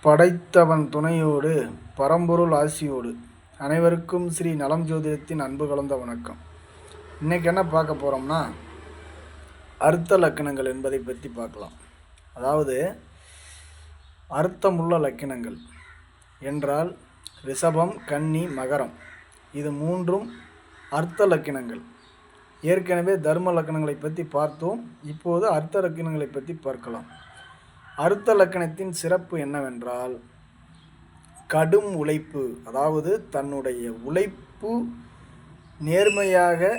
படைத்தவன் துணையோடு பரம்பொருள் ஆசியோடு அனைவருக்கும் ஸ்ரீ நலம் ஜோதிடத்தின் அன்பு கலந்த வணக்கம். இன்றைக்கி என்ன பார்க்க போகிறோம்னா, அர்த்த லக்கணங்கள் என்பதை பற்றி பார்க்கலாம். அதாவது அர்த்தமுள்ள லக்கணங்கள் என்றால் ரிஷபம், கன்னி, மகரம், இது மூன்றும் அர்த்த லக்கணங்கள். ஏற்கனவே தர்ம லக்கணங்களை பற்றி பார்த்தோம். இப்போது அர்த்த லக்கணங்களை பற்றி பார்க்கலாம். அர்த்த லக்கணத்தின் சிறப்பு என்னவென்றால், கடும் உழைப்பு, அதாவது தன்னுடைய உழைப்பு நேர்மையாக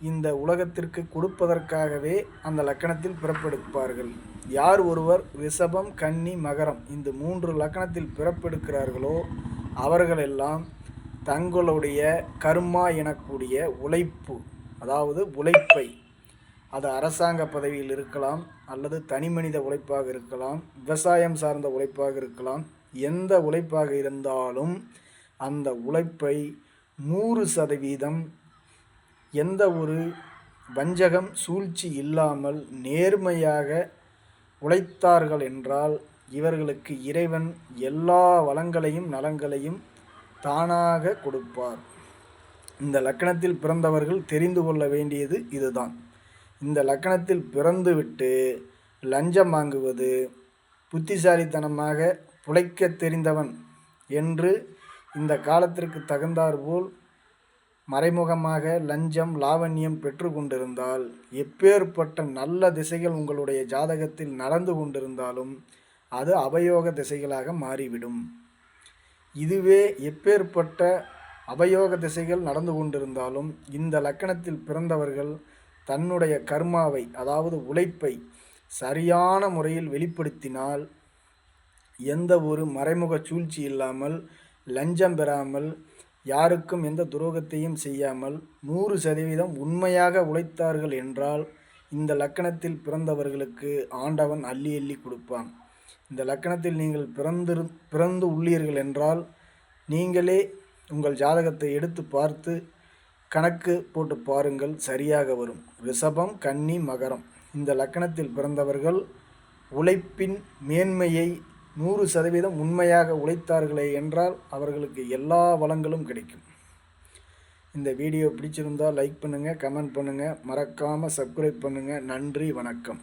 இந்த உலகத்திற்கு கொடுப்பதற்காகவே அந்த லக்கணத்தில் பிறப்பெடுப்பார்கள். யார் ஒருவர் ரிஷபம், கன்னி, மகரம் இந்த மூன்று லக்கணத்தில் பிறப்பெடுக்கிறார்களோ அவர்களெல்லாம் தங்களுடைய கர்மா எனக்கூடிய உழைப்பு, அதாவது உழைப்பை, அது அரசாங்க பதவியில் இருக்கலாம், அல்லது தனி மனித உழைப்பாக இருக்கலாம், விவசாயம் சார்ந்த உழைப்பாக இருக்கலாம், எந்த உழைப்பாக இருந்தாலும் அந்த உழைப்பை 100% எந்த ஒரு வஞ்சகம் சூழ்ச்சி இல்லாமல் நேர்மையாக உழைத்தார்கள் என்றால் இவர்களுக்கு இறைவன் எல்லா வளங்களையும் நலங்களையும் தானாக கொடுப்பார். இந்த லக்கணத்தில் பிறந்தவர்கள் தெரிந்து கொள்ள வேண்டியது இதுதான். இந்த லக்கணத்தில் பிறந்துவிட்டு லஞ்சம் வாங்குவது, புத்திசாலித்தனமாக பிழைக்க தெரிந்தவன் என்று இந்த காலத்திற்கு தகுந்தாற்போல் மறைமுகமாக லஞ்சம் லாவண்யம் பெற்று கொண்டிருந்தால், எப்பேற்பட்ட நல்ல திசைகள் உங்களுடைய ஜாதகத்தில் நடந்து கொண்டிருந்தாலும் அது அபயோக திசைகளாக மாறிவிடும். இதுவே எப்பேற்பட்ட அபயோக திசைகள் நடந்து கொண்டிருந்தாலும் இந்த லக்கணத்தில் பிறந்தவர்கள் தன்னுடைய கர்மாவை, அதாவது உழைப்பை சரியான முறையில் வெளிப்படுத்தினால், எந்த ஒரு மறைமுக சூழ்ச்சி இல்லாமல், லஞ்சம் பெறாமல், யாருக்கும் எந்த துரோகத்தையும் செய்யாமல் 100% உண்மையாக உழைத்தார்கள் என்றால் இந்த லக்கணத்தில் பிறந்தவர்களுக்கு ஆண்டவன் அள்ளி அள்ளி கொடுப்பான். இந்த லக்கணத்தில் நீங்கள் பிறந்து உள்ளீர்கள் என்றால் நீங்களே உங்கள் ஜாதகத்தை எடுத்து பார்த்து கணக்கு போட்டு பாருங்கள், சரியாக வரும். ரிஷபம், கன்னி, மகரம் இந்த லக்கணத்தில் பிறந்தவர்கள் உழைப்பின் மேன்மையை 100% உண்மையாக உழைத்தார்களே என்றால் அவர்களுக்கு எல்லா வளங்களும் கிடைக்கும். இந்த வீடியோ பிடிச்சிருந்தால் லைக் பண்ணுங்கள், கமெண்ட் பண்ணுங்கள், மறக்காமல் சப்ஸ்கிரைப் பண்ணுங்கள். நன்றி, வணக்கம்.